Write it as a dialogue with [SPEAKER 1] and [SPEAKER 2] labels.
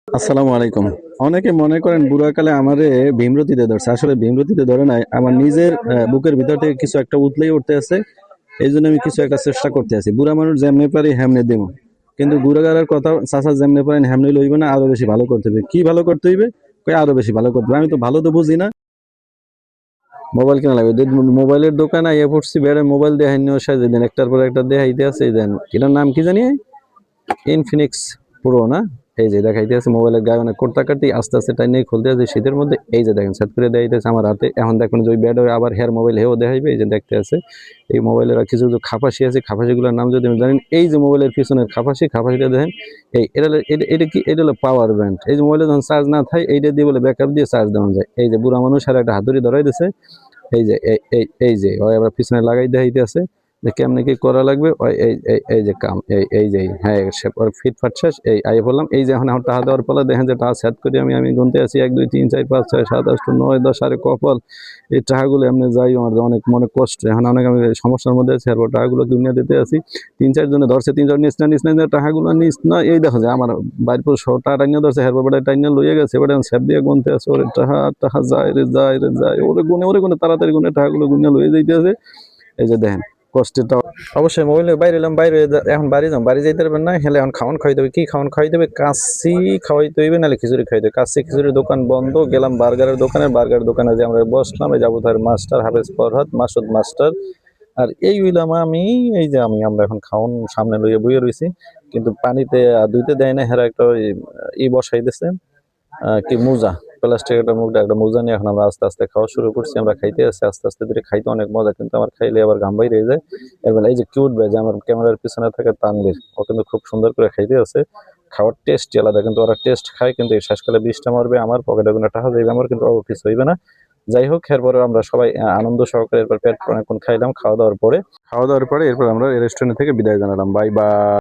[SPEAKER 1] আসসালামু আলাইকুম। অনেকে মনে করেন বুড়াকালে আমারে ভীমরতিতে ধরছে, আসলে ভীমরতিতে ধরে নাই, আমার নিজের বুকের ভিতর থেকে কিছু একটা উতলেই উঠতে আছে। এই জন্য আমি কিছু একটা চেষ্টা করতে আছি। বুড়া মানুষ যেমনি পারি হেমনে দিব, কিন্তু গুড়াগাড়ার কথা চাষা যেমনি পারেন হেমনে লইবে না, আরো বেশি ভালো করতে হবে। কি ভালো করতে হইবে? কই আরো বেশি ভালো করতে হবে। আমি তো ভালো তো বুঝি না। মোবাইল কেনা লাগবে, মোবাইলের দোকানে আইয়া পড়ছি, বেড়ে মোবাইল দেখাই নিয়ে সাজে দেন, একটার পর একটা দেখাইতে আছে। এই দেন, এটার নাম কি জানি, ইনফিনিক্স প্রো না? এই যে দেখাইতে আছে মোবাইলের গায়ে অনেক কোর্তাকাটি, আস্তে আস্তে টাইনে খুলতে আছে শীতের মধ্যে। এই যে দেখেন সেট করে দেখাইতেছে আমার হাতে। এখন দেখুন যে ওই ব্যাড আবার হেয়ার মোবাইল হেও দেখাইবে। এই যে দেখতে আছে এই মোবাইলের কিছু কিছু খাপাসি আছে, খাপাসিগুলোর নাম যদি আমি জানেন। এই যে মোবাইলের পিছনের খাপাসি, খাপাসিটা দেখেন। এই এটা কি, এটা হলো পাওয়ার ব্যাংক। এই যে মোবাইলে যখন চার্জ না থাকে, এইটা দিয়ে বলে ব্যাকআপ দিয়ে চার্জ দেওয়া যায়। এই যে বুড়া মানুষ আর একটা হাতুড়ি ধরাই দিছে। এই যে এই যে ওই আবার পিছনে লাগাই দেখাইতে আছে যে কেমনে কি করা লাগবে। ওই এই যে কাম, এই যে হ্যাঁ ফিটফাট শেষ। এই আই বললাম, এই যে এখন আমার টাকা দেওয়ার ফলে দেখেন যে টাকা সেট করি আমি গুনতে আছি 1 2 3 4 5 6 7 8 9 10। আরে কপাল, এই টাকাগুলো এমনি যাই আমার অনেক মনে কষ্ট। এখন অনেক আমি সমস্যার মধ্যে আছি, আর টাকাগুলো দুনিয়া দিতে আছি। 3 4 জনে ধরছে, 3 জন নিস না টাকাগুলো নিস না। এই দেখো যে আমার বাড়ির পর টাকা টাইনা ধরছে, হেরবার বেড়া টাইনা লইয়ে গেছে। এবার সেট দিয়ে গুনতে আছে। ওরে টাকা টাকা যায় রে যায় রে যায়, ওরে গুনে তাড়াতাড়ি গুনে টাকাগুলো গুনে লইয়ে যাইতে আছে। এই যে দেখেন কষ্টেরটা। অবশ্যই মোবাইলে বাইরে এলাম, বাইরে এখন বাড়ি যাম, বাড়ি যাইতে পারবেন না। হেলে এখন খাওয়ান খাওয়াই দেবে। কি খাওয়ান খাওয়াই দেবে? কাশি খাওয়াইতে হইবে, নাহলে খিচুড়ি খাইতে হবে। কাশি খিচুড়ির দোকান বন্ধ। গেলাম বার্গারের দোকানে, বার্গারের দোকানে যে আমরা বসলাম। এই যাবো তার মাস্টার হাফেজ ফরহাদ মাসুদ মাস্টার। আর এই হইলাম আমি। এই যে আমরা এখন খাওন সামনে লইয়া বইয়ে রয়েছি, কিন্তু পানিতে ধুইতে দেয় না। হেরা একটা ওই বসাই দিছে, কি মোজা, প্লাস্টিক একটা মোজা নিয়ে এখন আমরা আস্তে আস্তে খাওয়া শুরু করছি। আমরা খাইতে আছি আস্তে আস্তে ধীরে। খাইতে অনেক মজা, কিন্তু আমার খাইলে আবার ঘাম বাইরে যায়। এবার এই যে কিউট ভাই, যে আমার ক্যামেরার পিছনে থাকে তানভীর, ও কিন্তু খুব সুন্দর করে খাইতে আছে। খাওয়ার টেস্টই আলাদা, কিন্তু ওরা টেস্ট খায়, কিন্তু এই শেষকালে 20টা মারবে আমার পকেটে, কোনো টাকা যাইবে আমার, কিন্তু কিছু হইবে না। যাই হোক, এরপরে আমরা সবাই আনন্দ সহকারে এরপর পেট অনেকক্ষণ খাইলাম। খাওয়া দাওয়ার পরে এরপর আমরা রেস্টুরেন্ট থেকে বিদায় জানালাম। Bye bye.